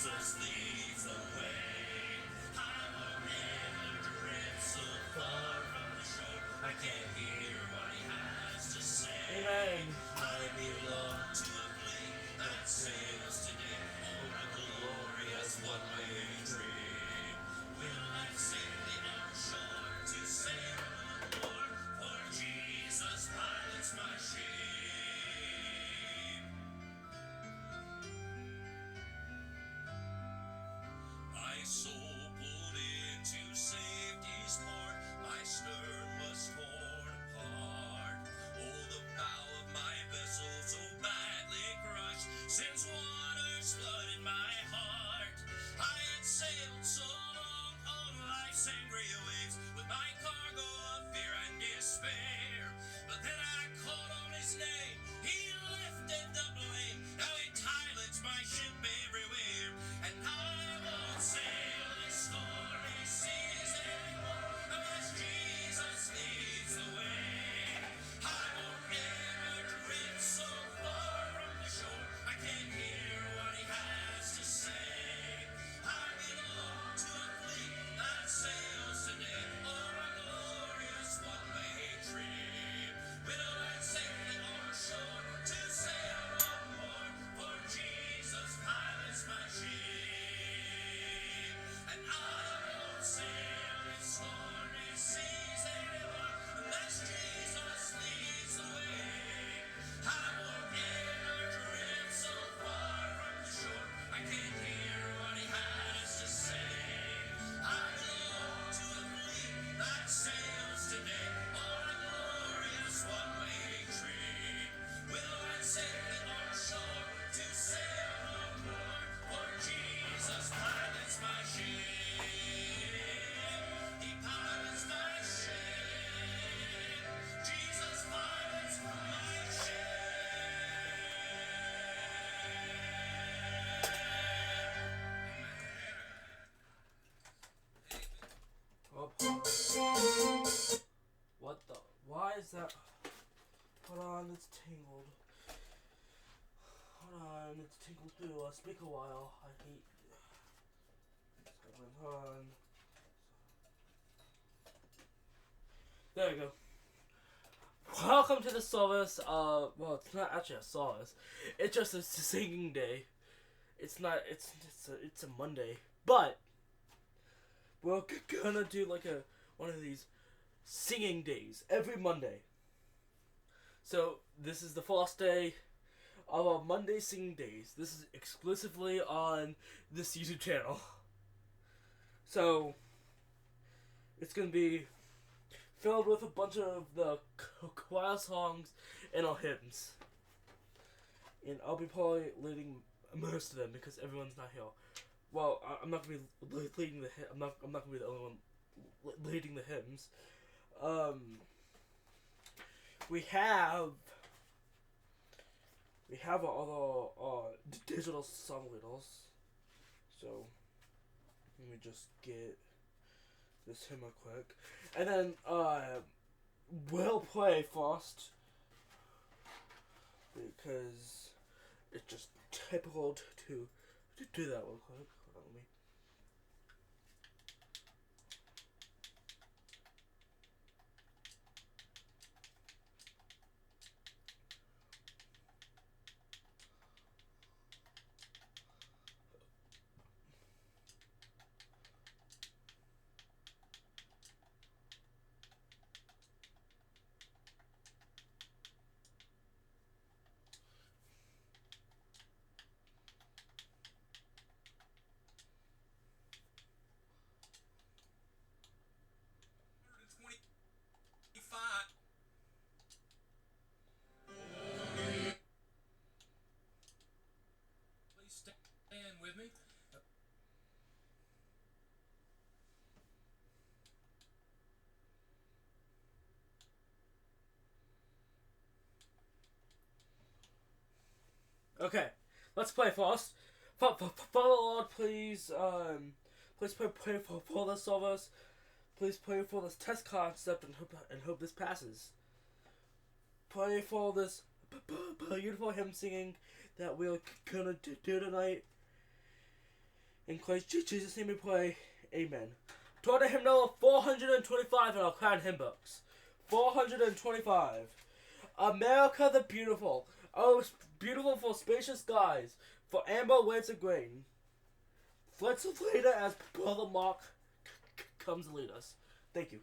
Jesus leads the way. I'm a man drift so far from the shore. I can't hear what he has to say. Amen. I belong to a fleet that sails today on a glorious one-way trip. Will I safely onshore to sail on board? For Jesus pilots my ship. My soul pulled into safety's port. My stern was torn apart. Oh, the bow of my vessel so badly crushed, since waters flooded my heart. I had sailed so long on life's angry waves, with my cargo of fear and despair. But then I called on his name, he lifted the blame. Now he pilots my ship everywhere, and I won't sail this stormy seas anymore unless Jesus leads the way. I won't ever drift so far from the shore. I can't hear what he has to say. I belong to a fleet that sails today on a glorious one-way trip. Will I safely onshore to sail no more? For Jesus pilots my ship, and I won't sail in stormy seas anymore unless Jesus leads the way. I won't ever drift so far from the shore. I can't hear what he has to say. I belong to a fleet that sails today on a glorious one-way trip. Will I safely onshore to sail no more? For Jesus pilots my ship. He pilots my ship. Jesus pilots my What the? Why is that? Hold on, it's tangled. Hold on, it's tangled through. Speak a while. I hate. Hold on. There we go. Welcome to the service. Well, it's not actually a service. It's just a singing day. It's not. It's a Monday, but we're gonna do like one of these singing days every Monday. So this is the first day of our Monday singing days. This is exclusively on this YouTube channel. So it's gonna be filled with a bunch of the choir songs and our hymns. And I'll be probably leading most of them because everyone's not here. Well, I'm not gonna be leading the I'm not gonna be the only one leading the hymns. We have our other digital song leaders. So let me just get this hymn real quick, and then we'll play first because it's just typical to do that real quick. Hold on, let me. Please stand with me. Okay, let's play first. Father Lord, please, please pray for this service. Please pray for this test concept and hope this passes. Pray for this beautiful hymn singing that we're gonna do tonight. In Christ Jesus' name we pray. Amen. Toward the hymnal 425 in our Crown Hymn Books. 425. America the Beautiful. Oh, beautiful for spacious skies, for amber waves of grain. Flights of later as Brother Mark comes to lead us. Thank you.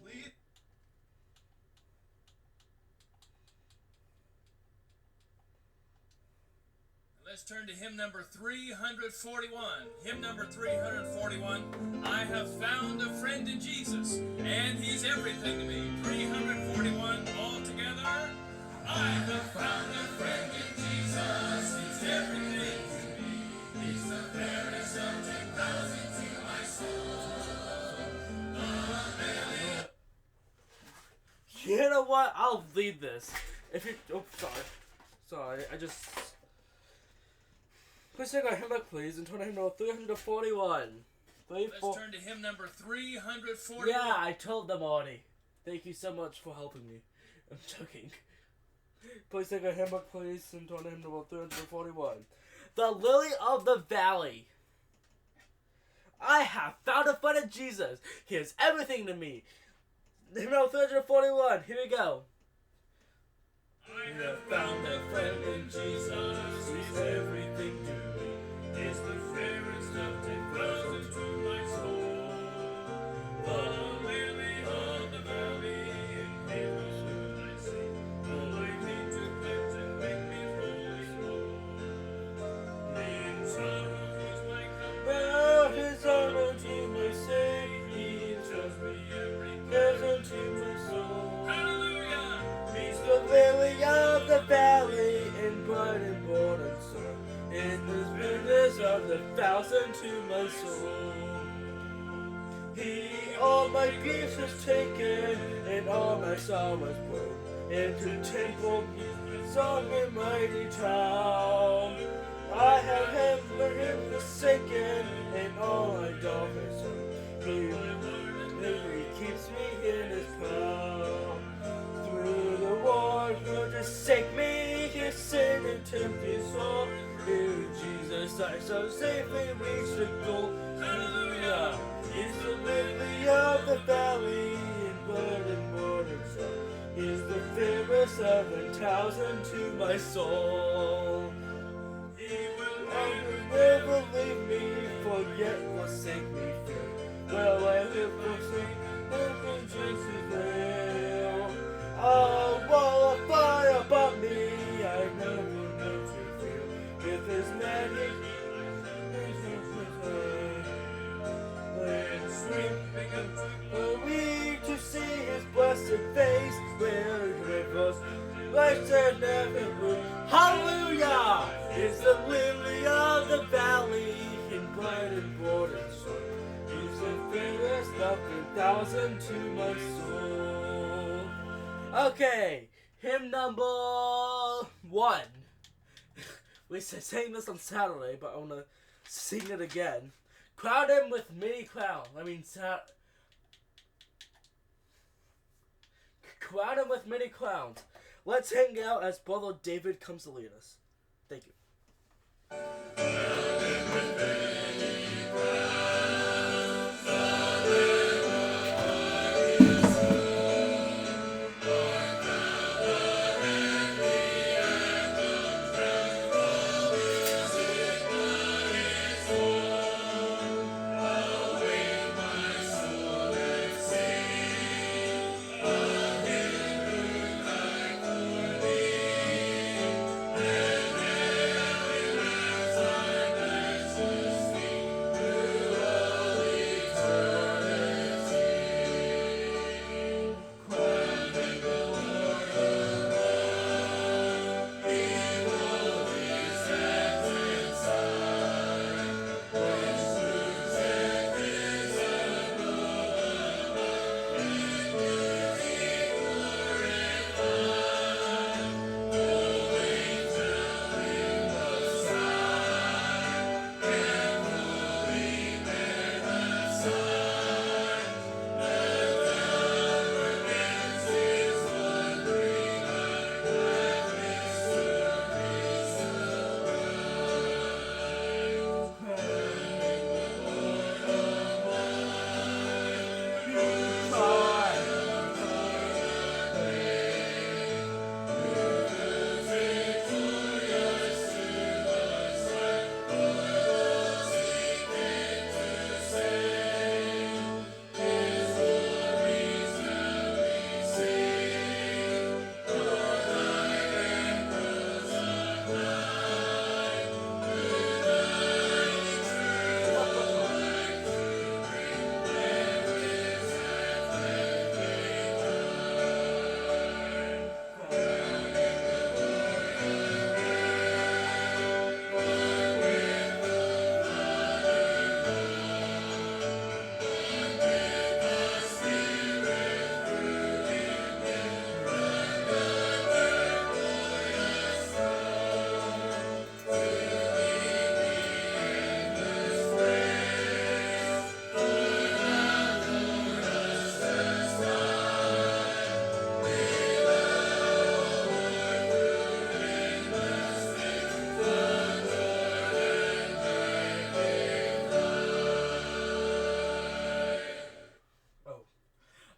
Please. Let's turn to hymn number 341. Hymn number 341. I have found a friend in Jesus, and he's everything to me. 341 all together. I have found a friend in Jesus, he's everything to me. He's the fairest of 10,000 to my soul. You know what? I'll lead this. If you... Oh, sorry. I just... Please take our hymn back, please, and turn to hymn number 341. Let's turn to hymn number 341. Yeah, I told them already. Thank you so much for helping me. I'm joking. Please take our hymn back, please, and turn to hymn number 341. The Lily of the Valley. I have found a friend in Jesus. He is everything to me. Hymn number 341. Here we go. I have found a friend in Jesus. He's everything to me. He's the fairest of 10,000 to my the valley in bright and golden sun. In the sweetness of the fountain to my soul. He all my griefs has taken, and all my sorrows brought into temple song in mighty town. I have him for him forsaken, and all my darkness he keeps me in his power. Through the war for to save me, his sin and tempt his soul. In Jesus I shall safely reach the goal. Hallelujah! He's the lily of the valley, in blood and morning sun. He's the fairest of 1,000 to my soul. He will never leave me, for yet forsake me fair. Well, I live forsake in Jesus' will. Oh, wall of fire above me, I never know to feel. With his magic, and sweet, we to see his blessed face, where rivers life and never blue. Hallelujah! Is the lily of the valley, in bright and golden sun. He's the fairest of 1,000 to my soul. Okay, hymn number 1. We sang this on Saturday, but I want to sing it again. Crown him with many crowns. Crown him with many crowns. Let's hang out as Brother David comes to lead us. Thank you.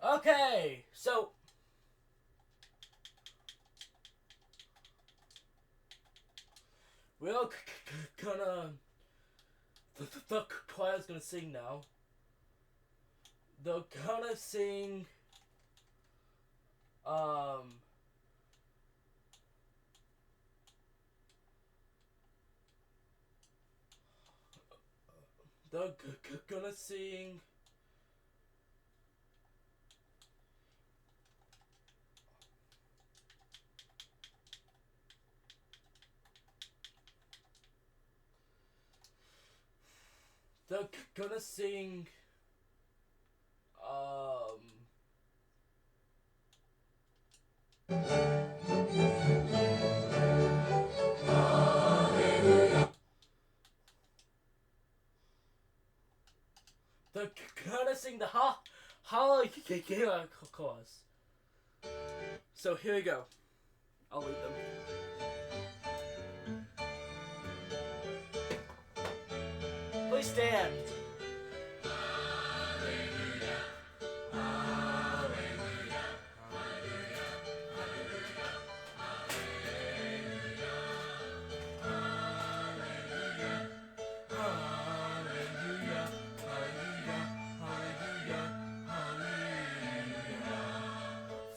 Okay, so we're gonna the choir's gonna sing now. They're gonna sing they're gonna sing They're gonna sing. They're gonna sing the Hallelujah chorus. So here we go. I'll lead them. Please stand.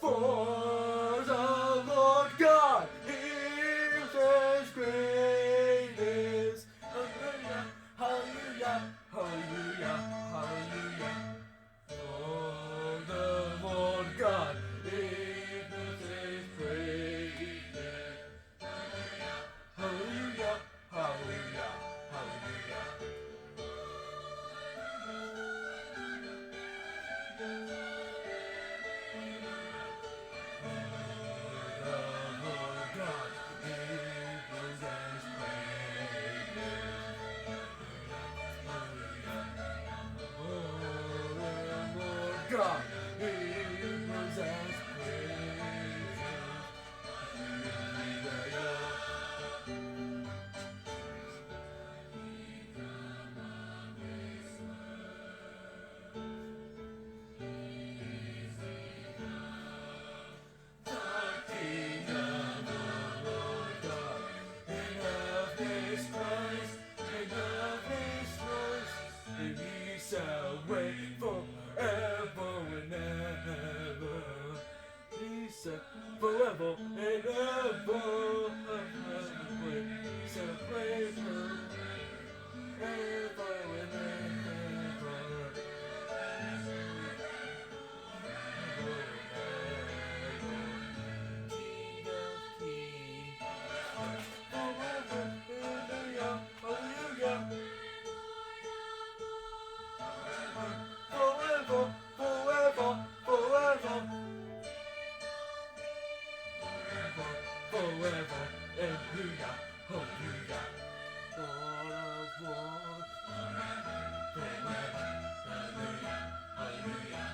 For the Lord God, He is greatest. Hallelujah, hallelujah, hallelujah, hallelujah. For the Lord God, He is greatest. Hallelujah, hallelujah, hallelujah. God, He was as wait forever and ever. He said forever and ever. He said forever and ever. King of kings, forever, hallelujah, hallelujah. Forever, forever, forever. Forever, hallelujah, hallelujah. Lord of lords. Forever, hallelujah, hallelujah.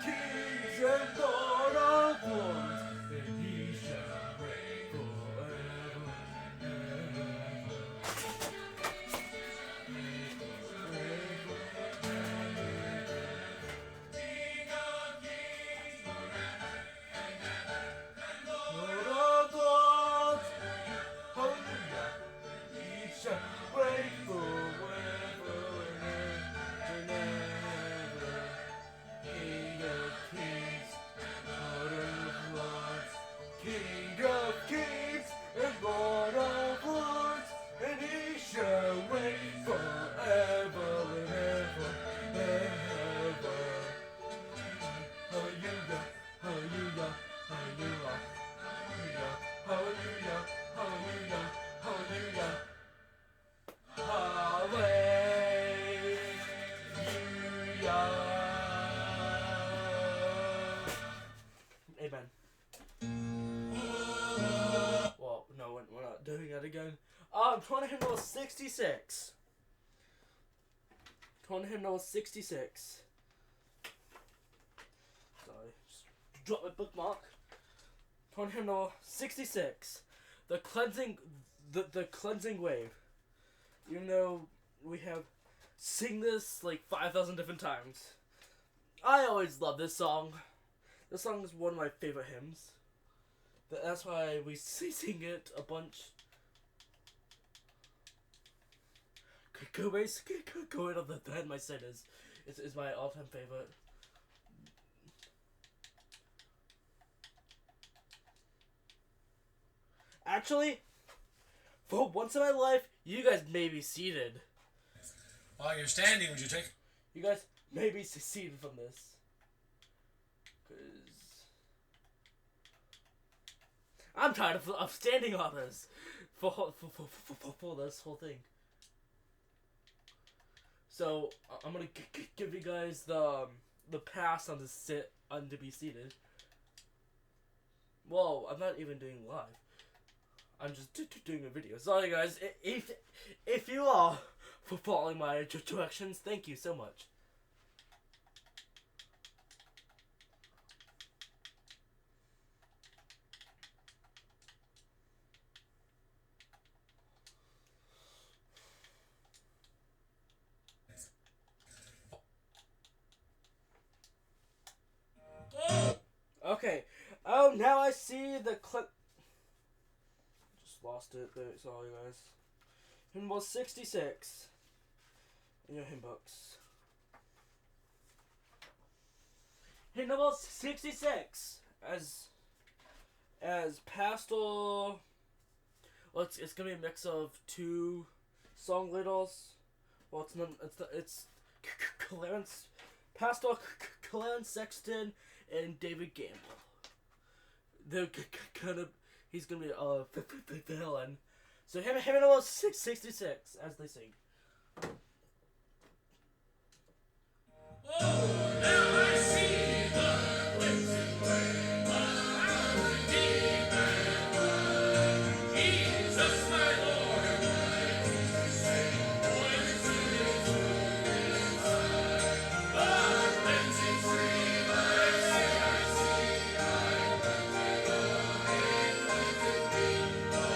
Kings and Lord of lords, and He shall reign forever and ever. Lord of lords, hallelujah, He shall reign forever and ever. King of kings, Lord of lords, King of kings and Lord of lords, and He shall reign forever and ever and ever. Hallelujah, hallelujah, hallelujah, hallelujah, hallelujah, hallelujah, hallelujah. Amen. Well, no, we're not doing that again. Tone hymn number 66. Tone hymn number 66. Sorry, just drop my bookmark. Tone hymn number 66. The cleansing wave. Even though we have sing this like 5,000 different times, I always love this song. This song is one of my favorite hymns. That's why we sing it a bunch. Go Away of the Dead, my sin is my all-time favorite. Actually, for once in my life, you guys may be seated. While you're standing, would you take... You guys may be seated from this. 'Cause I'm tired of standing on this for this whole thing. So I'm gonna give you guys the pass on to be seated. Whoa, I'm not even doing live. I'm just doing a video. Sorry guys, if you are for following my directions, thank you so much. Okay. Oh, now I see the clip. Just lost it. There, sorry, guys. Hymn was 66 in your hymn books. Hymn number 66 as pastoral. Well, it's gonna be a mix of two song titles. Well, it's Clarence, Pastoral Clarence Sexton and David Gamble. They're he's gonna be the villain. So him and about 66 as they sing. Oh, now I see the cleansing way of Redeemer. Jesus, my Lord, my voice to His holy side. The cleansing stream I see, it cleanseth me. Oh,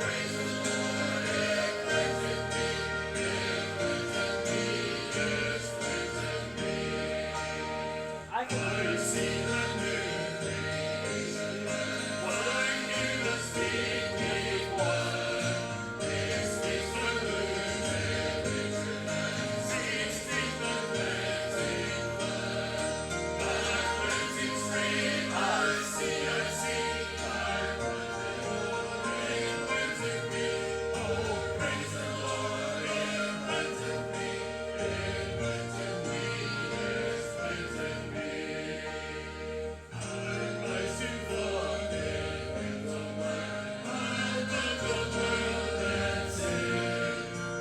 praise the Lord, it cleanseth me, it cleanseth me, yes, cleanseth me. I can I see the new creation, what I knew the speaking one. This is the new religion, seeking the cleansing flood. The cleansing stream I see, I it cleanseth me. Oh, praise the Lord, it cleanseth me, it cleanseth me, yes, cleanseth me. I rise to flood it with the word, I love the world and sin.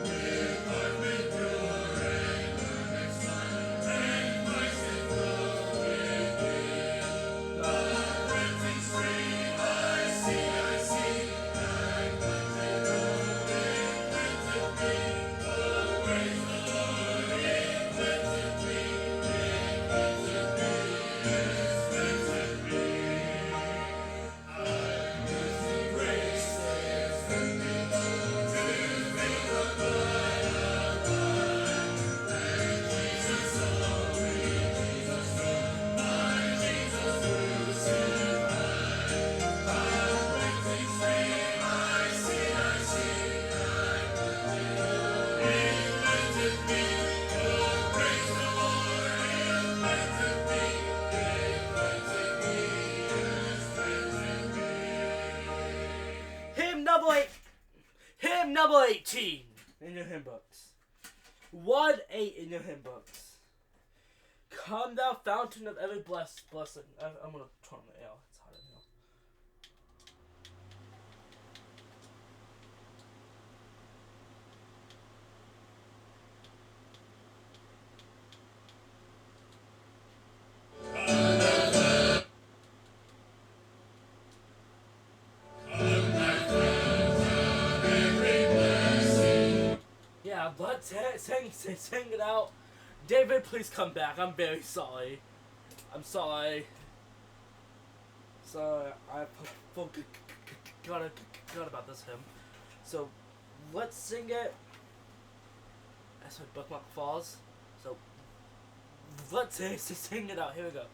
With heart made pure and earnest mind, and Christ enthroned within. The cleansing stream I see, and cleanseth all, it cleanseth me. Oh, praise the Lord, it cleanseth me, it cleanseth me, yes, cleanseth me. I receive graces that belong to think the blood of mine. And Jesus only, Jesus strong, my Jesus crucified. The cleansing stream I see, it cleanseth me. Oh, praise the Lord, it cleanseth me, it cleanseth me, yes, cleanseth me. Hymn number 18 in your hymn books. 1-8 in your hymn books. Come thou fountain of every blessing. I'm gonna turn on the air. It's hot in here. Yeah, but sing it out. David, please come back. I'm very sorry. I'm sorry. Sorry, I forgot about this hymn. So, let's sing it. That's my bookmark falls. So, let's sing it out. Here we go.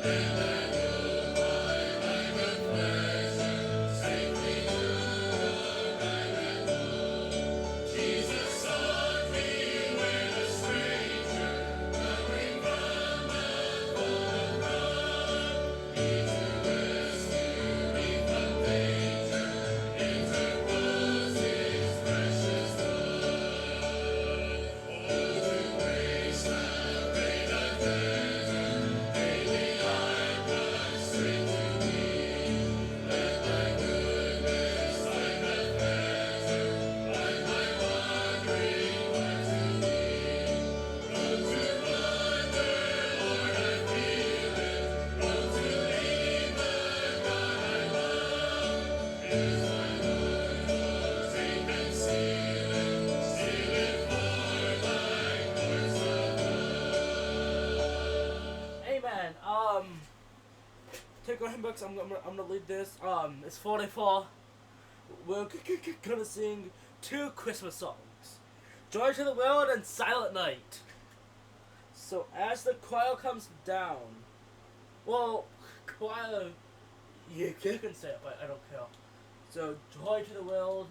Amen. Take our handbooks. I'm gonna lead this. It's 44. We're gonna sing 2 Christmas songs: "Joy to the World" and "Silent Night." So as the choir comes down, well, choir, you can say it, but I don't care. So "Joy to the World."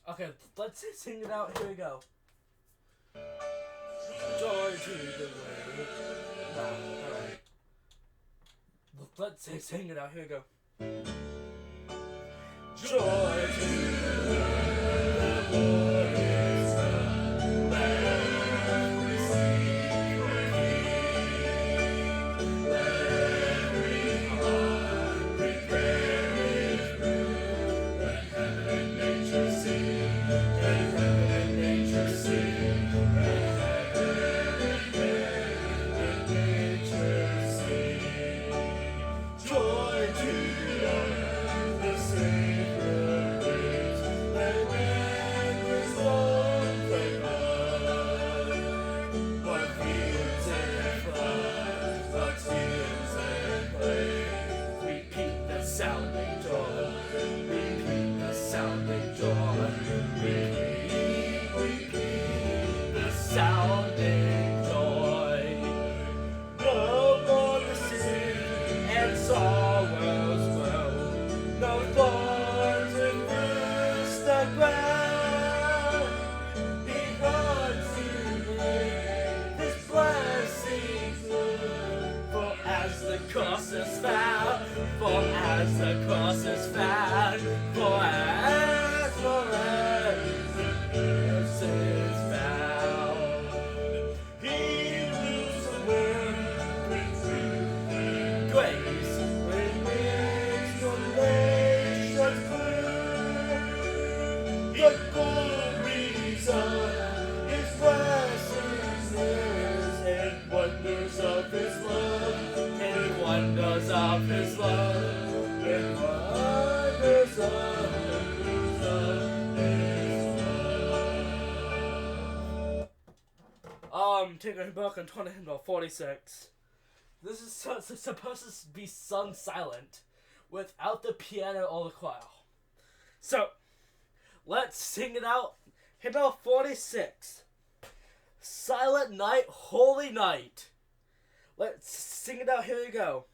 Okay, let's sing it out. Here we go. Joy to the world. Nah, alright. Let's sing it out. Here we go. Joy to the world. The Lord is come. Let receive your King. Let every heart prepare His room. Let heaven and nature sing. Let heaven and nature sing. Let heaven and nature sing. Joy to the earth, the Savior lives. Let endless love play on. What fields and floods, what fields and plains. Repeat the sounding joy. Repeat the sounding joy. Repeat the sounding joy. No more to sing and sorrows grow. No thorns embrace the ground. Because you made this blessing good. For as the cross is found, for as the cross is found, for as is found. He rules the world with truth and grace, when makes the nations free. The good reason His blessings is, and wonders of His love, and wonders of His love, and wonders of His love. Take our book and turn it into 46. This is supposed to be sung silent, without the piano or the choir. So, let's sing it out. Hymn 46. Silent Night, Holy Night. Let's sing it out. Here we go.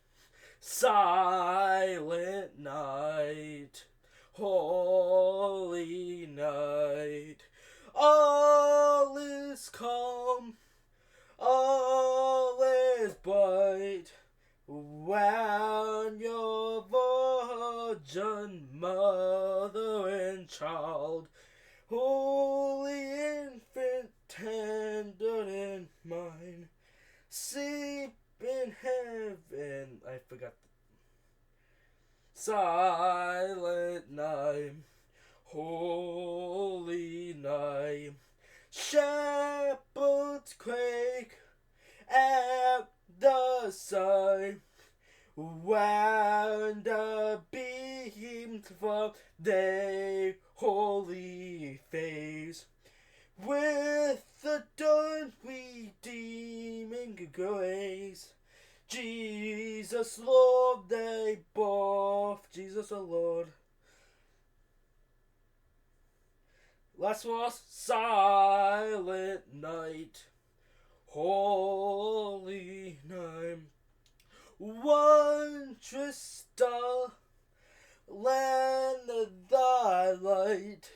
Silent night, holy night. All is calm, all is bright. When your virgin mother and child, holy infant, tender in mine, sleep in heaven. I forgot. Silent night, holy night. Shepherds quake at the sight, when the beams from their holy face with the dawn redeeming grace. Jesus, Lord, they both. Jesus, the Lord. Last was silent night, holy night. Wondrous star, land of thy light.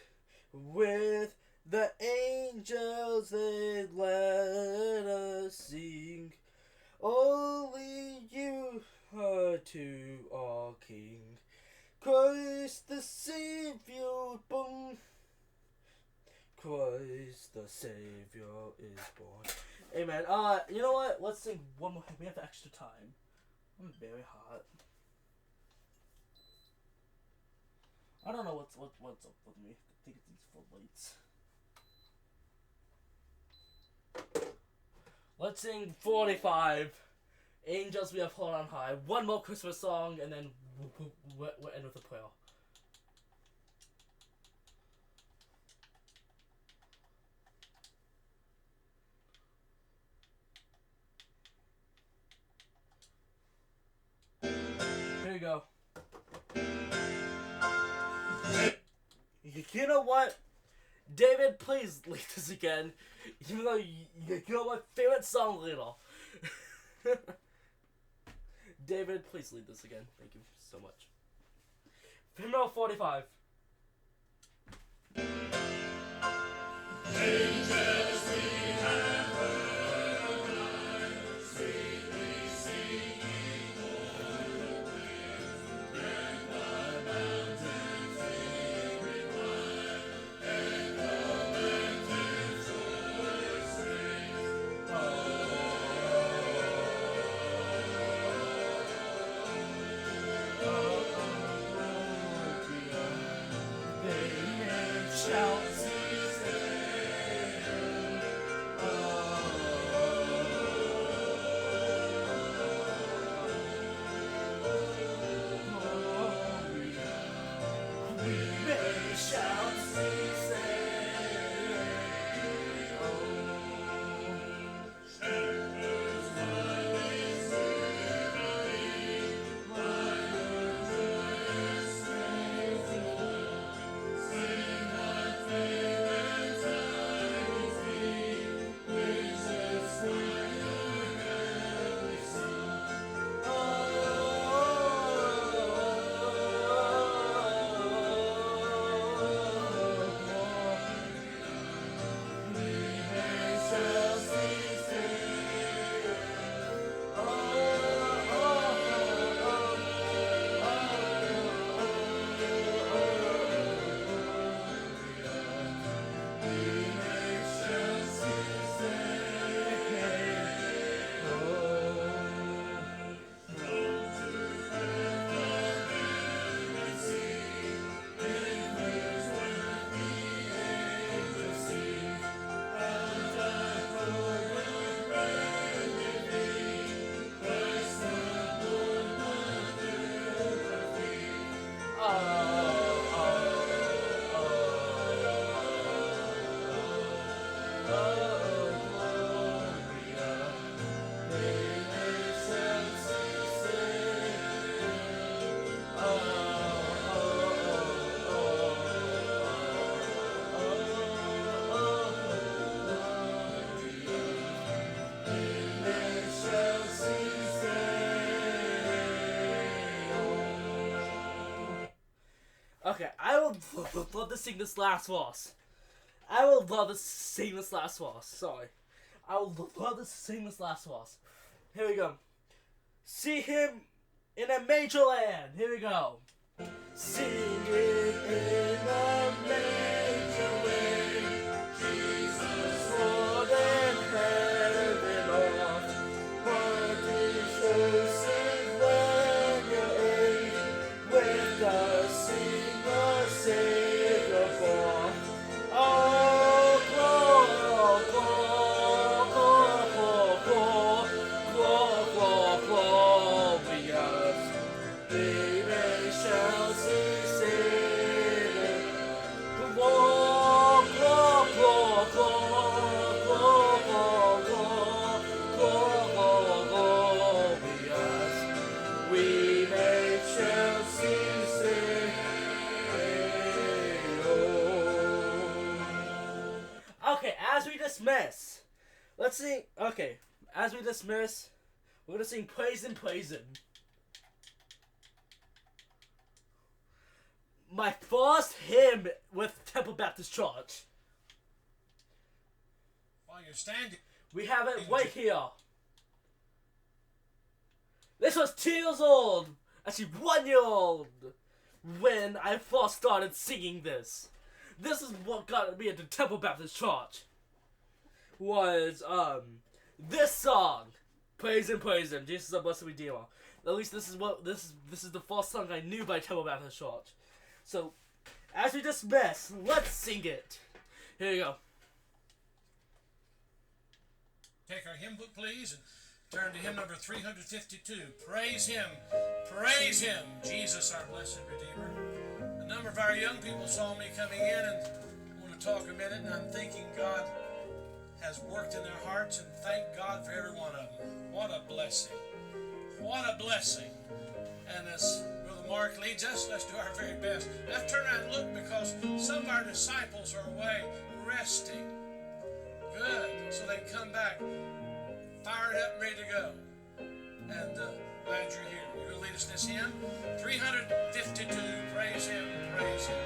With the angels they let us sing. Only you are to our King. Christ the Savior born. Christ the Savior is born. Amen. You know what? Let's sing one more. We have extra time. I'm very hot. I don't know what's up with me. I think it's these floodlights. Let's sing 45. Angels we have hold on high. One more Christmas song, and then we'll end with a prayer. Here you go. You know what? David, please lead this again. Even though you're my favorite song leader. David, please lead this again. Thank you so much. Female 45. Angels we have heard tonight, sweetly singing o'er the cliffs, and the mountains they recline, and the mountains always sing. Shout. Okay, I would love to sing this last verse. I would love to sing this last verse. Sorry. I would love to sing this last verse. Here we go. See him in a major land. Here we go. See him in a major land. Jesus, Lord and heaven off. Party shows his when you're eight. With the singer Savior born. Oh, glorious. They shall see Savior. as we dismiss, let's sing. Okay, as we dismiss, we're gonna sing "Praise Him, Praise Him." My first hymn with Temple Baptist Church. While you're standing, We have it right here. This was 2 years old, actually 1 year old, when I first started singing this. This is what got me into Temple Baptist Church. Was this song, "Praise Him, Praise Him," Jesus our blessed Redeemer. At least this is the first song I knew by Temple Baptist Church. So, as we dismiss, let's sing it. Here you go. take our hymn book, please, and turn to hymn number 352. Praise Him, praise Him, Jesus our blessed Redeemer. A number of our young people saw me coming in and want to talk a minute, and I'm thinking God has worked in their hearts, and thank God for every one of them. What a blessing. What a blessing. And as Brother Mark leads us, let's do our very best. Let's turn around and look, because some of our disciples are away resting. Good. So they can come back fired up and ready to go. And glad you're here. You're going to lead us in this hymn. 352. Praise Him, praise Him.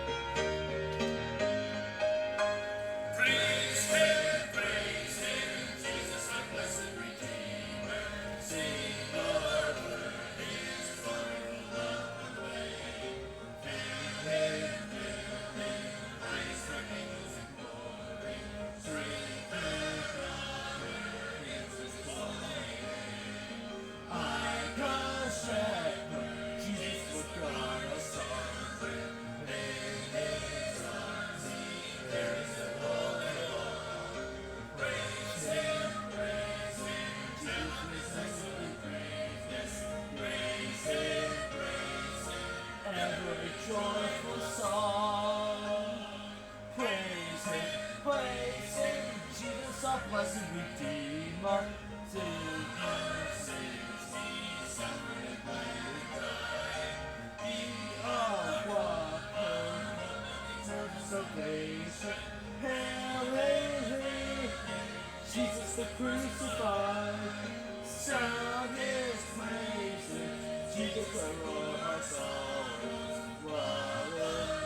Praise Him, praise Him, Jesus our blessed Redeemer. Sing Lord, His wonderful love on the way. Hail, hail, hail, hail, Christ our kingdoms in glory. Sing the honor, His glory. Like a shepherd, Jesus will guard us all. In His arms He carries the holy Lord. Praise Him, Jesus, praise Him, praise Him. Every joyful song. Praise Him, Jesus our blessed Redeemer. Sing Him, sing He suffered and bled and died. He our salvation. Hail, hail, hail, Jesus the crucified. Sound His praises, Jesus the Lord our soul. While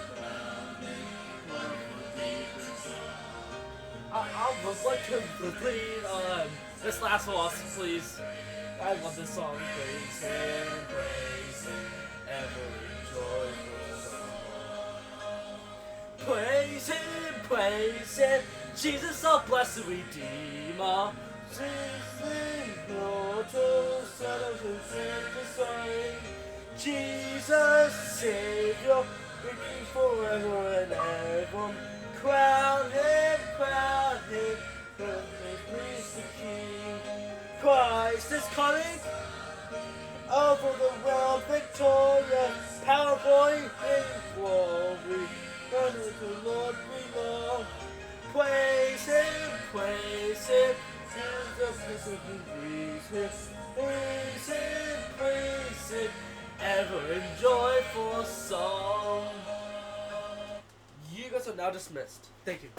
abounding, love for deeper soul. I would like to lead this last verse, please. I love this song. Praise Him, every joyful song. Praise Him, Jesus our blessed Redeemer. Sing, Lord, to set us to sing. Jesus, Savior, victory forever and ever. Crown Him, praise the King. Christ is coming over the world, victorious, powerful in glory. And the Lord we love. Praise Him, Jesus is praise Him, ever in joyful song. You guys are now dismissed. Thank you.